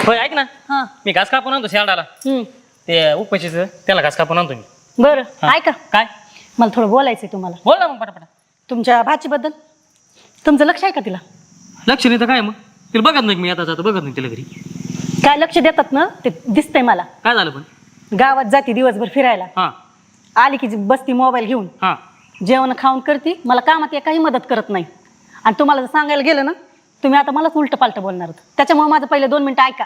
होय ऐक ना, हा मी घास कापून आणतो शेळाला. ते उपाशीच त्याला घास कापून आणतो मी. बरं हा. ऐका, काय मला थोडं बोलायचंय तुम्हाला. बोल ना मग पटापटा. तुमच्या भाचीबद्दल तुमचं लक्ष आहे का तिला? लक्ष नाही तर काय मग, तिला बघत नाही मी आता जातो, बघत नाही तिला घरी. काय लक्ष देतात ना ते दिसतंय मला. काय झालं पण? गावात जाती दिवसभर फिरायला, हा आली की बसती मोबाईल घेऊन, हा जेवण खाऊन करती, मला कामात काही मदत करत नाही. आणि तुम्हाला जर सांगायला गेलं ना, तुम्ही आता मलाच उलट पालट बोलणार होत. त्याच्यामुळे माझं पहिले 2 मिनिटं ऐका.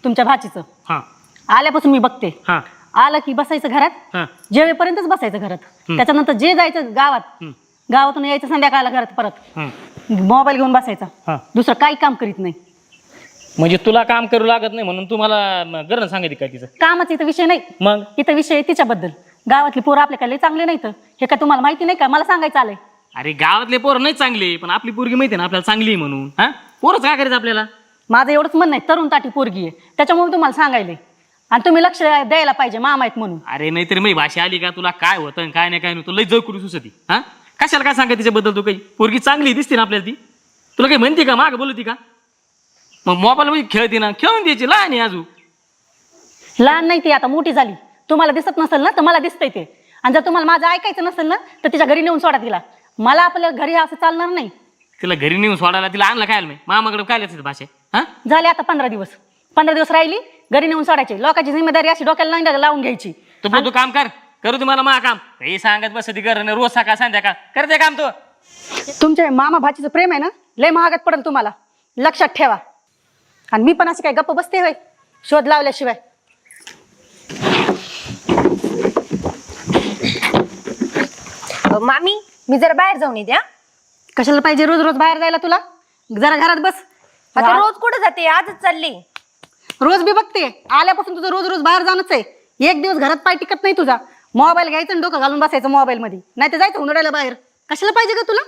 तुमच्या भाचीचं हा आल्यापासून मी बघते, हा आलं की बसायचं घरात, हा जेवेपर्यंतच बसायचं घरात. त्याच्यानंतर जे जायचं गावात, गावातून यायचं संध्याकाळला घरात परत मोबाईल घेऊन बसायचा. हा. दुसरं काही काम करीत नाही. म्हणजे तुला काम करू लागत नाही म्हणून तुम्हाला गरज सांगायची काय तिचं? कामाचा इथं विषय नाही, मग इथं विषय आहे तिच्याबद्दल. गावातली पोरं आपल्या काय लय चांगले नाही तर हे काय तुम्हाला माहिती नाही का? मला सांगायचं आलंय. अरे गावातले पोरं नाही चांगले, पण आपली पोरगी माहिती ना आपल्याला चांगली आहे म्हणून. हा पोरच काय करायचं आपल्याला? माझं एवढंच म्हणणं आहे, तरुण ताटी पोरगी आहे, त्याच्यामुळे तुम्हाला सांगायलंय. आणि तुम्ही लक्ष द्यायला पाहिजे, मामा आहेत म्हणून. अरे नाहीतरी मी भाषा आली का तुला काय होतं काय नाही काय नाही, तुला जग करू सुसती. हा कशाला काय सांगा तिच्याबद्दल? तू काही पोरगी चांगली दिसते ना आपल्याला, ती तुला काही म्हणते का? माग बोलती का? मग मोबाईल मध्ये खेळते ना, खेळून द्यायची. लहान आहे अजून. लहान नाही ती, आता मोठी झाली. तुम्हाला दिसत नसेल ना तर मला दिसतंय ते. आणि जर तुम्हाला माझं ऐकायचं नसेल ना तर तिच्या घरी नेऊन सोडा तिला. मला आपल्या घरी असं चालणार नाही. तिला घरी नेऊन सोडायला तिला आणलं काय नाही, मामाकडे काय लिहायचं भाषा? हा झाले आता 15 दिवस राहिली, घरी नेऊन सोडायची. लोकांची जिम्मेदारी अशी डोक्याला नाही लावून घ्यायची. तू काम कर, करू दे मला काम. हे सांगत बस ती कर रोज सकाळ संध्याकाळ करते काम तू. तुमच्या मामा भाचीचं प्रेम आहे ना, लय महागात पडेल तुम्हाला, लक्षात ठेवा. आणि मी पण अशी काय गप्प बसते होय शोध लावल्याशिवाय? मामी मी जरा बाहेर जाऊन येते. कशाला पाहिजे रोज रोज बाहेर जायला तुला? जरा घरात बस. आता रोज कुठे जाते? आजच चालली. रोज बी बघते, आल्यापासून तुझं रोज रोज बाहेर जाणंच आहे. एक दिवस घरात पाय टिकत नाही तुझा. मोबाईल घ्यायचं आणि डोकं घालून बसायचं मोबाईल मध्ये, नाही तर जायचं हुंदडायला बाहेर. कशाला पाहिजे का तुला?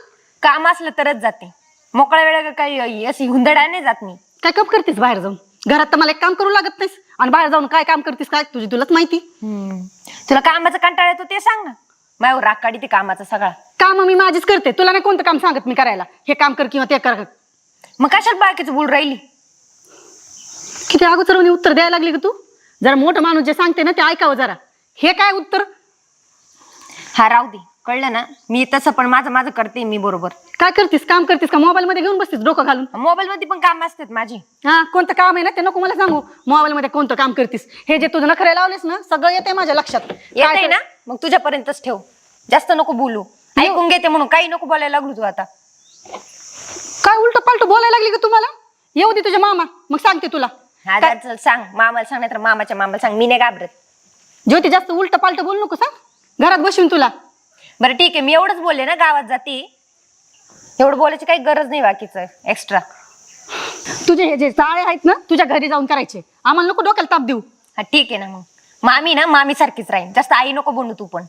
काम असलं तरच जाते, मोकळ्या वेळा काही अशी हुंदडा नाही जात मी. काय काम करतेस बाहेर जाऊन? घरात तर मला एक काम करू लागत नाहीस, आणि बाहेर जाऊन काय काम करतेस काय तुझी तुलाच माहिती. तुला कामाचा कंटाळा येतो ते सांग ना. माझ्यावर राग काढी ते कामाचा सगळा. काम मी माझीच करते, तुला नाही कोणतं काम सांगत मी करायला. हे काम कर किंवा ते कर. मग कशाला बाकीचं बोल राहिली? किती अगोदर उत्तर द्यायला लागली का तू? जरा मोठं माणूस जे सांगते ना ते ऐकावं जरा. हे काय उत्तर? हा राहू दे, कळलं ना. मी तसं पण माझं करते मी बरोबर. काय करतीस? काम करतीस का मोबाईल मध्ये घेऊन बसतीस डोकं घालून? मोबाईल मध्ये पण काम असतात माझी. हा कोणतं काम आहे ना ते नको मला सांगू. मोबाईल मध्ये कोणतं काम करतीस? हे जे तुझं नखरे लावलेस ना सगळं येते माझ्या लक्षात. येते ना, मग तुझ्यापर्यंतच ठेव. जास्त नको बोलू, ऐकून घेते म्हणून काही नको बोलायला लागलो तू आता. काय उलट पालट बोलायला लागली का तुम्हाला? येऊ दे तुझ्या मामा, मग सांगते तुला. हा चल सांग, मामाला सांग, नाही तर मामाच्या मामाला सांग. मी नाही घाबरत. ज्योती जास्त उलट पालट बोलू नको सांग, घरात बसून तुला. बरं ठीक आहे, मी एवढंच बोलले ना गावात जाते. एवढं बोलायची काही गरज नाही बाकीचं एक्स्ट्रा. तुझे हे जे चाळे आहेत ना तुझ्या घरी जाऊन करायचे, आम्हाला नको डोक्याला ताप देऊ. हा ठीक आहे ना. मग मामी ना मामी सारखीच राहील, जास्त आई नको बनू तू पण.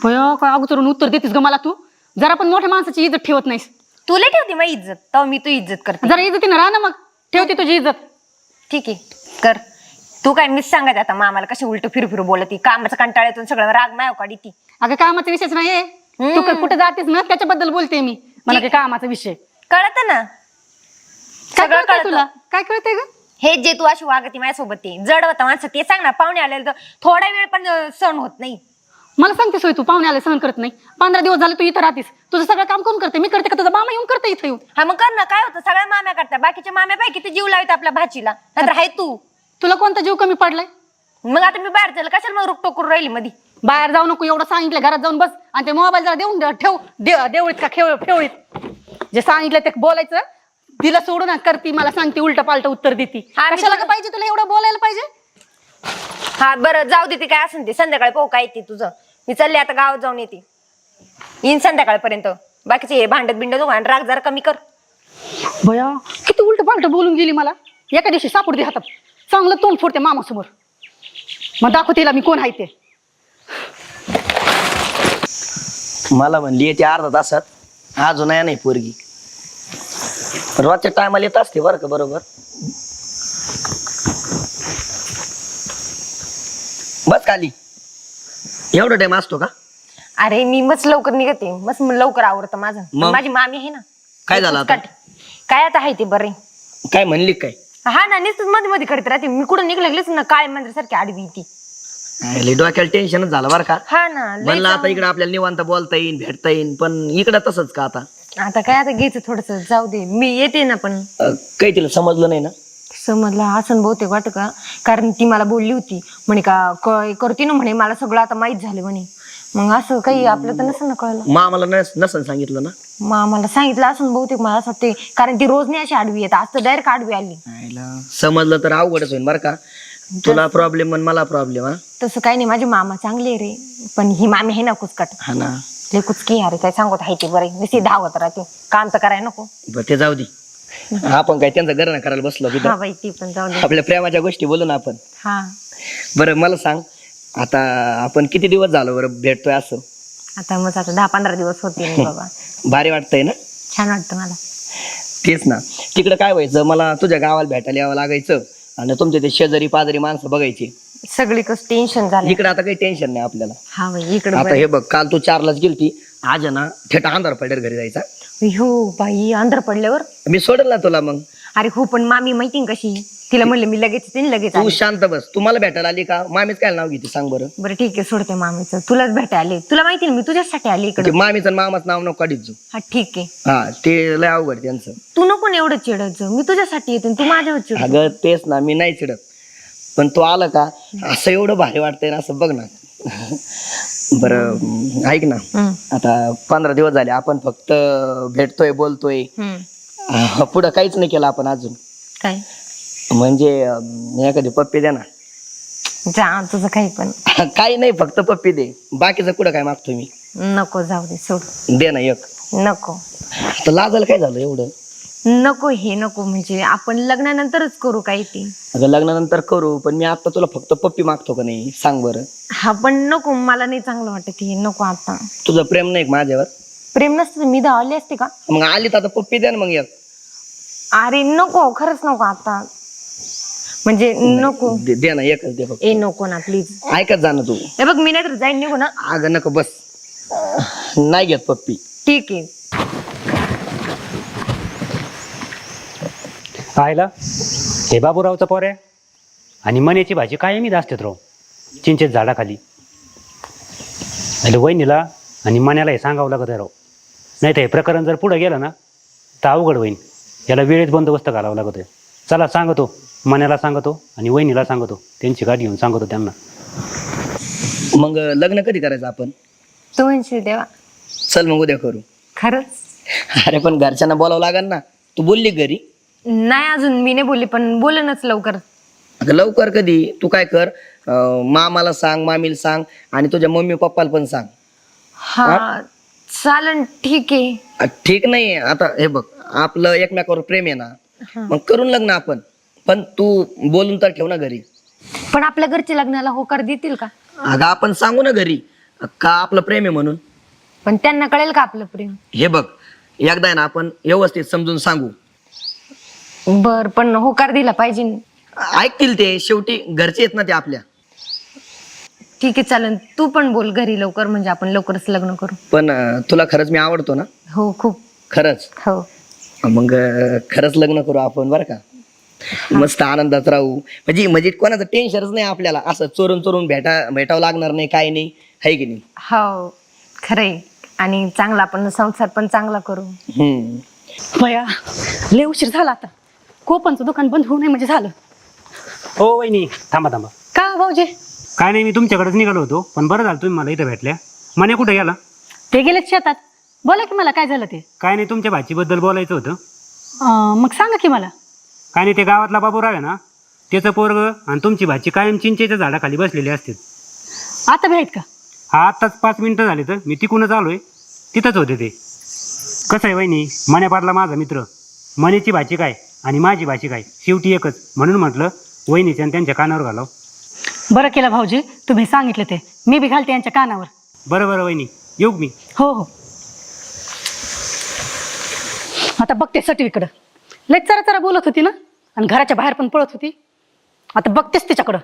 काय अगोदरून उत्तर देतीस ग मला तू? जरा पण मोठ्या माणसाची इज्जत ठेवत नाहीस. तुला ठेवते मग इज्जत, तेव्हा मी तू इज्जत करते. जरा इज्जतीनं राहा ना, मग ठेवते तुझी इज्जत. ठीक आहे कर. तू काय मीच सांगत आता मामाला कशी उलट फिरू बोलती. कामाचा कंटाळ्यातून सगळं राग माय काढी ती. अगं कामाचा विषयच नाही. तू कुठे जातेस ना त्याच्याबद्दल बोलते मी. मला काय कामाचा विषय कळत ना? काय कळतंय तुला? काय कळतंय ग? हे जे तू अशी वागती माझ्यासोबत ते जड होता माणसं ते सांग ना. पाहुणे आलेलं तर थोडा वेळ पण सहन होत नाही. मला सांगतेस होय तू पाहुणे आले सहन करत नाही? 15 दिवस झाले तू इथं राहतीस, तुझं सगळं काम कोण करते? मी करते का तुझा मामा येऊन करते इथं येऊन? हा मग कर ना, काय होतं? सगळ्या माम्या करतात, बाकीच्या माम्या पाहिजे किती जीव लावते आपल्या भाचीला. नंतर हाय तू. तुला कोणता जीव कमी पडलाय? मग आता मी बाहेर जायला कशाला मग रुकटो करून राहिली मधी? बाहेर जाऊ नको एवढं सांगितलं, घरात जाऊन बस आणि ते मोबाईल जरा देऊन ठेव. देवळीत का फेवळीत जे सांगितलं ते बोलायचं. तिला सोडून करती, मला सांगते उलट पालट उत्तर देती. कशाला का पाहिजे तुला एवढं बोलायला पाहिजे? हा बरं जाऊ दे, ते काय असेल ते संध्याकाळी पाहू काय ते तुझं. मी चालले आता गावात जाऊन येते, येईन संध्याकाळपर्यंत. बाकीचे हे भांडत बिंडत आणि राग जरा कमी कर. भया किती उलट पालट बोलून गेली मला. एका दिवशी सापडते हातात, चांगलं तोंड फोडते मामासमोर. मग दाखव तिला मी कोण आहे ते. मला म्हणली येते अर्धा तासात, अजून नाही पोरगी. रोजच्या टायमाला येत असते बरं का बरोबर. बस खाली. एवढा टाइम असतो का? अरे मी मस्त लवकर निघते, मस्त लवकर आवडतं माझं. मग? माझी मामी आहे ना. काय झालं आता? काय आता आहे ते बरे. काय म्हणली काय? हा ना, नुसतं मध्ये मध्ये करत राहते मी. कुठं निघलेच ना काळे मंदिरासारखी आडवी ती. लय डोक्याला टेन्शनच झालं बरं का. हा ना, लय म्हणलं आता इकडे आपल्याला निवांत बोलता येईल भेटता येईल, पण इकडं तसंच का आता? आता काय, आता घ्यायचं थोडस, जाऊ दे, मी येते ना. पण काही तिला समजलं नाही ना? समजलं असं बहुतेक वाटत का, कारण ती मला बोलली होती म्हणे का करते ना म्हणे, मला सगळं आता माहित झालं म्हणे. मग असं काही आपलं तर नसेल ना कळलं. मग आम्हाला नसन सांगितलं ना? मग आम्हाला सांगितलं असं बहुतेक, मला असं वाटते, कारण ती रोज नाही अशी आडवी येत, आज तर डायरेक्ट आडवी आली. समजलं तर अवघडच होईल बरं का. तुला प्रॉब्लेम आणि मला प्रॉब्लेम. हा तसं काही नाही, माझे मामा चांगले रे, पण ही मामी आहे ना कुचकट. हा ना. लय कुचकी अरे, काय सांगत आहे ते. बरं नुसती धावत राहते, काम तर करायला नको. बरं ते जाऊ दे. आपण काय त्यांचं घरनं करायला बसलो की हा बाई, ती पण जाऊ दे. आपल्या प्रेमाच्या गोष्टी बोलू ना आपण. हा, बरं मला सांग, आता आपण किती दिवस झालो बरं भेटतोय असं? आता मग आता 10-15 दिवस होते ना बाबा. भारी वाटतंय ना? छान वाटतं मला. तेच ना. तिकडं काय व्हायचं, मला तुझ्या गावाला भेटायला यावं लागायचं आणि तुमच्या ते शेजारी पाजारी माणसं बघायची. सगळीकडे टेन्शन झालं. इकडं आता काही टेन्शन नाही आपल्याला. हा बाई, इकडे आता हे बघ, काल तू 4लाच गेलती, आज आहे ना थेट अंधार पडेल घरी जायचा. हो बाई, अंधार पडल्यावर. मी सोडेल ना तुला मग. अरे हो, पण मामी माहिती ना कशी, तिला म्हणलं मी लगेच येते, लगेच तू आले. शांत बस. तू मला भेटायला आली का? मामीच काय नाव घेते सांग बरं? बरं ठीक आहे, सोडते मामीचं. तुलाच भेटायला आले, तुला माहिती ना मी तुझ्यासाठी आले इकडे. ते मामीचं आणि मामाचं नाव नको काढीत जाऊ. हा ठीक आहे, हा ते लय अवघड त्यांचं. तू नको ना एवढं चिडत जाऊ, मी तुझ्यासाठी येते आणि तू माझ्यावर चिड. अगं तेच ना, मी नाही चिडत, पण तू आलं का असं एवढं भारी वाटतंय ना, असं बघ ना. बरं ऐक ना, आता 15 दिवस झाले आपण फक्त भेटतोय बोलतोय, पुढं काहीच नाही केलं आपण अजून. काय म्हणजे एखादी पप्पी दे ना. जा तुझं काही पण. काही नाही, फक्त पप्पी दे, बाकीचं कुठं काय मागतो मी. नको, जाऊ दे, सोड. दे ना एक. नको तर लाजायला काय झालं एवढं? नको, हे नको, म्हणजे आपण लग्नानंतरच करू काही ते. अगं लग्नानंतर करू, पण मी आता तुला फक्त पप्पी मागतो का नाही सांग बरं? हा पण नको, मला नाही चांगलं वाटत हे, नको आता. तुझं प्रेम नाही का माझ्यावर? प्रेम नसतं तर मी धावली असते का? मग आली तर आता पप्पी दे ना मग एक. अरे नको, खरंच नको आता, म्हणजे नको. दे ना एकच दे फक्त. ए नको ना प्लीज. ऐकत जा ना तू. हे बघ, मी नाही तर जाईन निघू ना. अगं नको बस, नाही घेत पप्पी. ठीक आहे. पाहिलं, हे बाबूरावचं पोर आहे आणि मण्याची भाजी काय मी असतात राव चिंचेत झाडाखाली. वहिनीला आणि मण्याला हे सांगावं लागत आहे राव, नाही तर हे प्रकरण जर पुढे गेलं ना तर अवघड होईन. याला वेळेत बंदोबस्त घालावं लागत आहे. चला सांगतो, मण्याला सांगतो आणि वहिनीला सांगतो, त्यांची गाडी घेऊन सांगतो त्यांना. मग लग्न कधी करायचं आपण? तू म्हणशील तेव्हा. चल मग उद्या करू. खरंच? अरे पण घरच्यांना बोलावं लागेल ना. तू बोलली घरी? नाही अजून मी नाही बोलली, पण बोलनच लवकर. अगं लवकर कधी? तू काय कर, मामाला सांग, मामीला सांग आणि तुझ्या मम्मी पप्पाला पण सांग. हा चालन, ठीक आहे. ठीक नाही, आता हे बघ, आपलं एकमेकावर प्रेम आहे ना, मग करून लग्न आपण. पण तू बोलून तर ठेव ना घरी. पण आपल्या घरचे लग्नाला होकार देतील का? अगं आपण सांगू ना घरी का आपलं प्रेम आहे म्हणून. पण त्यांना कळेल का आपलं प्रेम? हे बघ, एकदा आहे ना आपण व्यवस्थित समजून सांगू. बर, पण होकार दिला पाहिजे. ऐकतील ते, शेवटी घरचे आहेत ना ते आपल्या. ठीक आहे चालन, तू पण बोल घरी लवकर, म्हणजे आपण लवकरच लग्न करू. पण तुला खरंच मी आवडतो ना? हो खूप. खरंच? हो. मग खरंच लग्न करू आपण बरं का. मस्त आनंदात राहू, म्हणजे कोणाचं टेन्शनच नाही आपल्याला. असं चोरून चोरून भेटावं लागणार नाही, काही नाही, है की नाही? हो खरंय. आणि चांगला आपण संसार पण चांगला करू. बया लय उशीर झाला, आता कोपनचं दुकान बंद होऊ नये म्हणजे झालं. हो वहिनी, थांबा थांबा. का भाऊजी? काय नाही, मी तुमच्याकडेच निघालो होतो, पण बरं झालं तुम्ही मला इथं भेटल्या. मने कुठे गेला? ते गेलेत शेतात. बोला की मला काय झालं ते. काय नाही, तुमच्या भाचीबद्दल बोलायचं होतं. मग सांगा की मला. काय नाही, ते गावातला बाबूराव आहे ना, त्याचं पोरग आणि तुमची भाची कायम चिंचेच्या झाडाखाली बसलेली असते. आता भेट का? हा आत्ताच 5 मिनिटं झाले तर मी तिकूनच आलोय, तिथंच होते ते. कसं आहे वहिनी, मने पाडला माझा मित्र. मनेची भाची काय आणि माझी भाची काय, शेवटी एकच. म्हणून म्हटलं वहिनीच्या आणि त्यांच्या कानावर घालाव. बरं केलं भाऊजी, तुम्ही सांगितलं ते. मी बी घालते यांच्या कानावर. बरं बरं वहिनी, येऊ मी. हो हो. आता बघते सटवीकडं. लय चरा चरा बोलत होती ना, आणि घराच्या बाहेर पण पळत होती. आता बघतेच तिच्याकडं.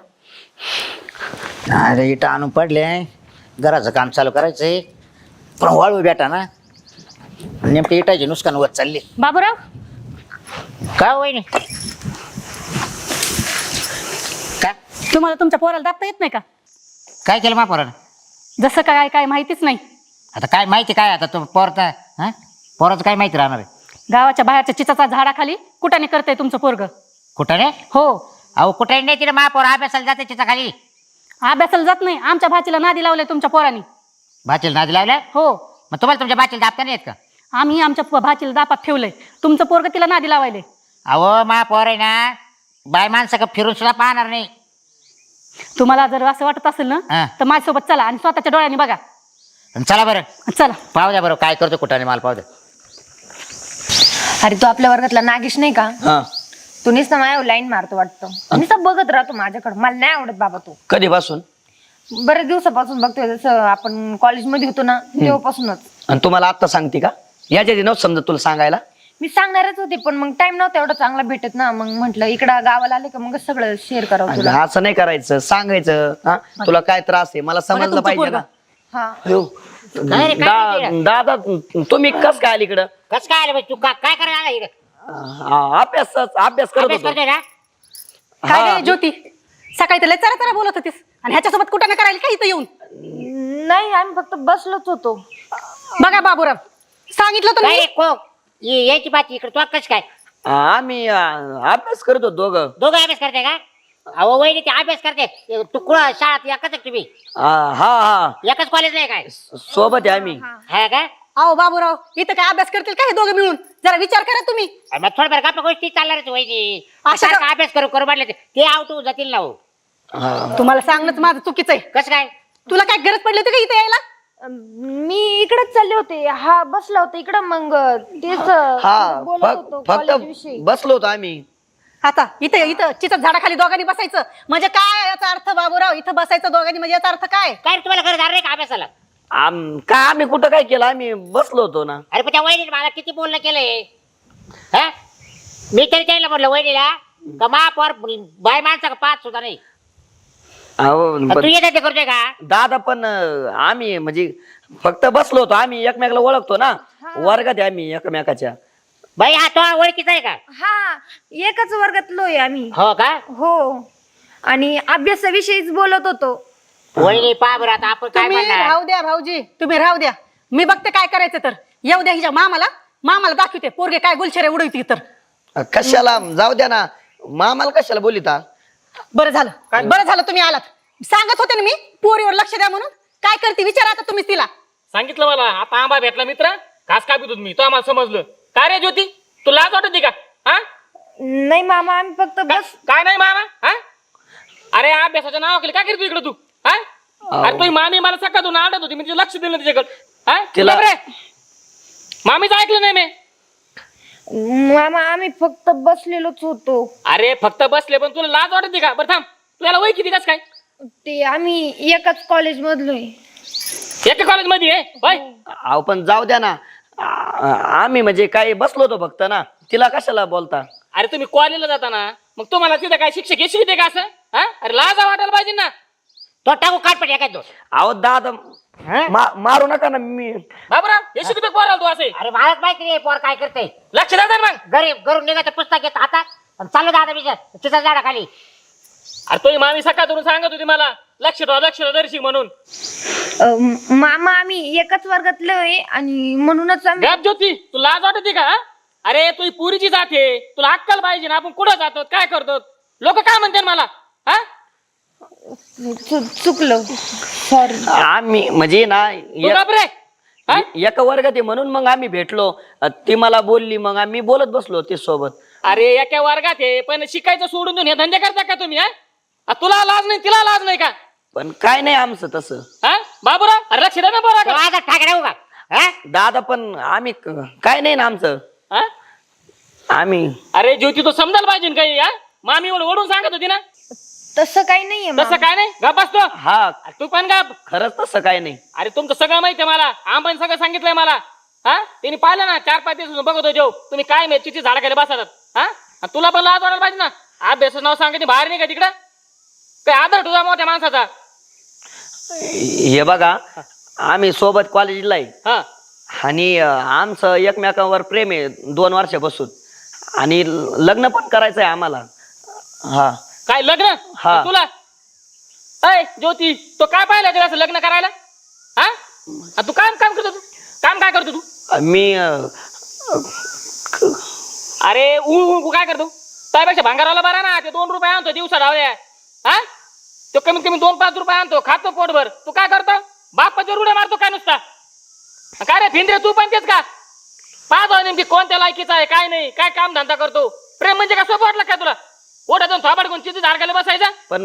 अरे इथं आणून पडले, घराचं काम चालू करायचंय, पण वाळू बेटा ना, नेमके इटायचे नुकसान होत चालले. बाबूराव का वहिनी काय तुम्हाला तुमच्या पोराला दाबता येत नाही का? काय केलं मा पोरानं? जसं काय काय माहितीच नाही. आता काय माहिती काय आता तो पोरचा हा पोराचं काय माहिती राहणार आहे? गावाच्या बाहेरच्या चिचाचा झाडाखाली कुठाने करतंय तुमचं पोरग. कुठं रे? हो. अहो कुठे नाही तिला महापौर अभ्यासाला जाते तिचा खाली. अभ्यासाला जात नाही. आमच्या भाचीला नादी लावलंय तुमच्या पोरांनी. भाचीला नादी लावल्या? हो. मग तुम्हाला तुमच्या भाचीला दाबता नाही येत का? आम्ही आमच्या भाचीला दापात ठेवलंय. तुमचं पोरग तिला नादी लावायले. अहो महापौर आहे ना बाय माणसं का फिरून सुद्धा पाहणार नाही. तुम्हाला जर असं वाटत असेल हा. ना तर माझ्यासोबत चला आणि स्वतःच्या डोळ्यांनी बघा. चला बरं चला. पाहू द्या बरं काय करतो कुठाने मला पाहू द्या. अरे तो आपल्या वर्गातला नागेश नाही का, हा तो नुसतं माझ्यावर लाईन मारतो वाटतं. नुसतं बघत राहतो माझ्याकडे. मला नाही आवडत बाबा तो. कधीपासून? बरेच दिवसापासून बघतोय. जसं आपण कॉलेजमध्ये होतो ना तेव्हापासूनच. आणि तुम्हाला आत्ता सांगते का? याच्या आधी नव्हतं समजा तुला सांगायला? मी सांगणारच होते पण मग टाइम नव्हता एवढा चांगला भेटत ना. मग म्हटलं इकडं गावाला आले का मग सगळं शेअर करावं तुला. अगं, असं नाही करायचं, सांगायचं. हा तुला काय त्रास आहे मला समजलं तुमचं पाहिजे पोरगं. ना. हा हो. काय रे, काय केलं? दादा तुम्ही कस काय आली इकडं? कसं काय आलं बाई? तू काय करायला आला इकडे? अभ्यास करत अभ्यास होतो. करतोय का? काय रे ज्योती, सकाळी तर लय चरा बोलत होतीस आणि ह्याच्यासोबत कुठं करायला काय इथं येऊन? नाही आम्ही फक्त बसलोच होतो. बघा बाबूराव, सांगितलं काय तुम्ही. रे, यायची बाची इकडे तू कस काय? आम्ही अभ्यास करत होतो दोघं. दोघं अभ्यास करते का? अहो वहिनी ते अभ्यास करते. तू कुठं शाळेत एकच आहे तुम्ही? हा हा एकच कॉलेज नाही काय? सोबत आहे आम्ही. हा का? अहो बाबूराव, इथं काय अभ्यास करतील काय हे दोघं मिळून? जरा विचार करा तुम्ही. मग थोडं बरं गप्पा गोष्टी चालणारच वहिनी. असं सारखं अभ्यास करू म्हटलं ते आउट होऊन जातील ना हो. तुम्हाला सांगणंच माझं चुकीचं आहे. कसं काय? तुला काय गरज पडली होती का इथे यायला? मी इकडेच चालले होते. हा बसला होता इकडं. मग तेच हा बोलत होतो फक्त कॉलेज विषयी. बसलो होतो आम्ही. आता इथं इथं चिचत झाडाखाली दोघांनी बसायचं म्हणजे काय याचा अर्थ बाबूराव? इथं बसायचं दोघांनी म्हणजे याचा अर्थ काय? काय रे, तुम्हाला गरज नाही का अभ्यासाला? काय आम्ही कुठं काय केलं? आम्ही बसलो होतो ना. अरे पण त्या वहिनीने मला किती बोलणं केलंय. हा मी तरी त्याला म्हटलं वहिनीला का महापौर बाय माणसा का पाच सुद्धा नाही. अहो, तू पण येते ते करतोय का? दादा पण आम्ही म्हणजे फक्त बसलो होतो. आम्ही एकमेकाला ओळखतो ना, वर्गात आहे आम्ही एकमेकाच्या. बाई हा तो ओळखीचा आहे का? हा एकच वर्गातलो आहे आम्ही. हो का? हो. आणि अभ्यासाविषयीच बोलत होतो. वहिनी पहा बरं आता आपण काय तुम्ही म्हणणार. राहू द्या भाऊजी, तुम्ही राहू द्या. मी बघते काय करायचं तर. येऊ द्या हिच्या मामाला दाखवते पोरगे काय गुलछरे उडवती तर. कशाला जाऊ द्या ना, मामाला कशाला बोलिता? बरं झालं तुम्ही आलात. सांगत होते ना मी पोरीवर लक्ष द्या म्हणून. काय करते विचारा आता तुम्ही तिला. सांगितलं मला आता आंबा भेटला मित्र घास कापित होत मी तो आम्हाला समजलं. काय रे ज्योती, तू लाज वाटते का? हा नाही मामा आम्ही फक्त बस. काय नाही मामा? हा अरे अभ्यासाच्या नावाखाली काय करतो इकडे तू? हा अरे तुझी मामी मला सकाळून आडत होती म्हणजे लक्ष दिलं तिच्याकडे. हा तिला- रे मामीच ऐकलं नाही मी. मामा आम्ही फक्त बसलेलोच होतो. अरे फक्त बसले पण तुला लाज वाटते का? बरं थांब, तुला वय किती कस काय? ते आम्ही एकाच कॉलेज मधलोय. एका कॉलेज मध्ये आहे होय? अहो पण जाऊ द्या ना. आम्ही म्हणजे काय बसलो होतो फक्त ना. तिला कशाला बोलता? अरे तुम्ही कॉलेजला जाता ना, मग तुम्हाला तिथं काय शिक्षक हे शिकते का असं? हा अरे लाज वाटायला पाहिजे ना. तो टाकू काटपट एका दोन. अहो दादा मारू नका ना. मी बाबराव हे शिकते पोराला तू असे अरे मलाच माहिती नाही पोर काय करते. लक्ष द्या ना मग. घरून निघायचं पुस्तक घेत हातात आणि चाललं दादा बिचार तिथं झाडा खाली. अरे तुझी मामी सकाळून सांगत होती मला लक्ष ठेवा दर्शिक म्हणून. मामा आम्ही एकाच वर्गातलो आहे आणि म्हणूनच आम्ही. गप ज्योती, तू लाज वाटते का? हा? अरे तुझी पुरीची जाते, तुला अक्कल पाहिजे ना. आपण कुठं जातो काय करतो लोक काय म्हणतात मला? हा चुकलो सॉरी. आम्ही म्हणजे ना तू गप रे. हा? एका वर्गात आहे म्हणून मग आम्ही भेटलो. ती मला बोलली मग आम्ही बोलत बसलो ती सोबत. अरे एका वर्गात आहे पण शिकायचं सोडून देऊन हे धंदे करता का तुम्ही? हा तुला लाज नाही तिला लाज नाही का? पण काय नाही आमचं तसं. हा बाबूराव अरे लक्ष द्या ना बरं का? आता ठाकरे का? हा दादा पण आम्ही काय नाही ना आमचं. हा? आम्ही अरे ज्योती तू समजायला पाहिजे ना काही. हा मामी ओढून सांगत होती ना. तसं काही नाहीये तसं काय नाही गप बसतो. हा अरे तू पण गप. खरंच तसं काय नाही. अरे तुमचं सगळं माहितीये मला. आंबाने सगळं सांगितलंय मला. हा त्यांनी पाहिलं ना 4-5 दिवस बघत होतो तुम्ही काय मेथीची झाडाखाली बसतात. हा आणि तुला पण लाज वाटायला पाहिजे ना. अभ्यासाचं नाव सांगायचं बाहेर नाही का तिकडं? काय आदर तुझा मोठ्या माणसाचा. हे बघा आम्ही सोबत कॉलेजला आहे हा आणि आमचं एकमेकांवर प्रेम आहे 2 वर्षापासून. आणि लग्न पण करायचंय आम्हाला. हा काय लग्न हा. तुला अय ज्योती तो काय पाहिलं तुला असं लग्न करायला हा तू काम काम करतो तू काम काय करतो तू मी अरे काय करतो त्यापेक्षा भांगाराला बरा ना ते 2 रुपये आणतो दिवसा डावल्या हा तो कमीत कमी 2-5 रुपये आणतो खातो पोटभर तू काय करतो बापाच्या रुड्या मारतो काय नुसता काय रे भिंद्रे तू पण तेच का पाहतो नेमकी कोणत्या लायकीचा आहे काय नाही काय काम धंदा करतो प्रेम म्हणजे काय सोपं वाटलं काय तुला ओढा जाऊन थोबाड घेऊन चिती झाडकाला बसायचा पण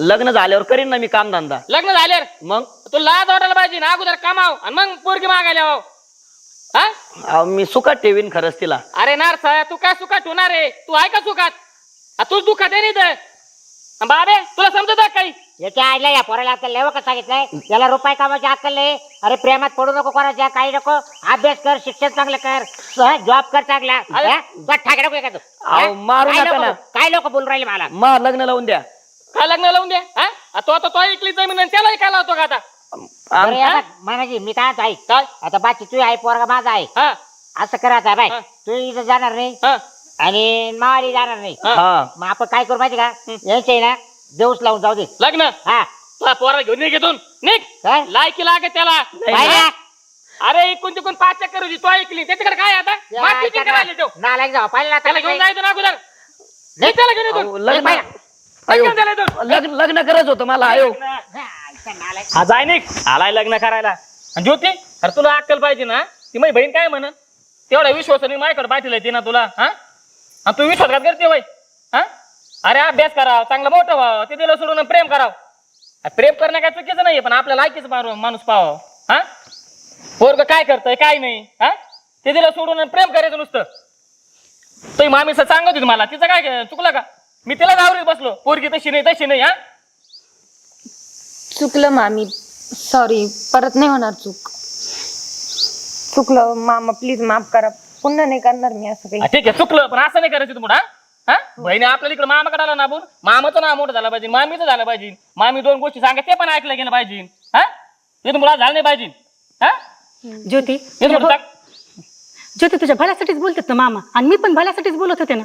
लग्न झाल्यावर करीन ना मी कामधंदा. लग्न झाल्यावर मग तू लाज वाटायला पाहिजे ना अगोदर कमाव आणि मग पोरगी मागायला यावं. हा अहो, मी सुखात ठेवीन खरंच तिला. अरे नार साया तू काय सुखात होणार आहे तू आहे का सुखात तूच दुखात आहे नाही तर बाबे तुला समजत काही याच्या आईला या पोराला अक्कल लय का सांगितलंय याला रुपये कामाची अक्कल नाही. अरे प्रेमात पडू नको कोणाच्या काही नको अभ्यास कर शिक्षण चांगलं कर जॉब कर चांगला ठाके नको एखादं. अहो, मारू काय नका लोकं- ना. काय लोक बोलून राहिले मला मा लग्न लावून द्या. काय लग्न लावून द्या हा तो आता तो ऐकली जमीन आणि त्यालाही काय लावतो का आता बरं, आता म्हणायची मी काय ऐक काय आता बाची तू आहे पोरगा माझा आहे हा असं करायचं बाय हा. तू इथं जाणार नाही हा आणि मावाली जाणार नाही हा मग आपण काय करू माहिती का यांच्या ना देऊच लावून जाऊ दे लग्न हा तुला पोराला घेऊन निघ इथून निघ काय लायकी लागे त्याला पाहिलं? अरे कोणती कोण 5 चक्कर होती तो ऐकली त्याच्याकडे काय आता या माती ऐका करायला ना. तो नालायक जाऊ पाहिलं ना त्याला घेऊन त्याला जायचं ना अगोदर नाही त्याला घेऊन अहो, येतो लग्न घेऊन त्याला इथून. लग्न करायचं होतं मला. आयो हा जाय निघ आलाय लग्न करायला आणि ज्योती अरे तुला अक्कल पाहिजे ना ती माझी बहीण काय म्हण तेवढा विश्वासाने माझ्याकडे पाठवलंय ती ना तुला हा आणि तू विश्वासघात करते बाई हा अरे अभ्यास कराव चांगलं मोठं व्हावं ते दिलं सोडून प्रेम करावं प्रेम करणं काय चुकीचं नाहीये पण आपल्या लायकीच माणूस पाहावं हा पोरग काय करतय काय नाही हा ते दिलं सोडून प्रेम करायचं नुसतं तो मामीचं सांगत होती मला तिचं काय चुकलं का मी तिला आवरीत बसलो पोरगी तशी नाही हा चुकलं मामी सॉरी परत नाही होणार चुकलं मामा प्लीज माफ करा पुन्हा नाही करणार मी असं काही ठीक आहे चुकलं पण असं नाही करायचं तुम्हाला हा बहिणी आपल्याला इकडे मामाकडे आला ना बोल मामाचं नाव मोठं झालं पाहिजे मामीचं झालं पाहिजे मामी 2 गोष्टी सांगा ते पण ऐकलं गेलं पाहिजे हा ते तुम्हाला झालं नाही पाहिजे हा ज्योती हे थोडं टाक. ज्योती तुझ्या भल्यासाठीच बोलतात ना मामा आणि मी पण भल्यासाठीच बोलत होते ना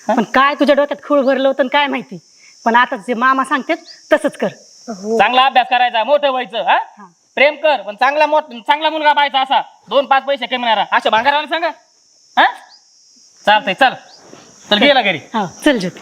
पण काय तुझ्या डोक्यात खूळ भरलं होतं आणि काय माहिती पण आता जे मामा सांगतात तसंच कर चांगला अभ्यास करायचा मोठं व्हायचं हा प्रेम कर पण चांगला मुलगा पाहायचा असा 2-5 पैसे कमवणारा अशा भांगाराला सांगा हा चालतंय चल गेला घरी हा चल ज्योती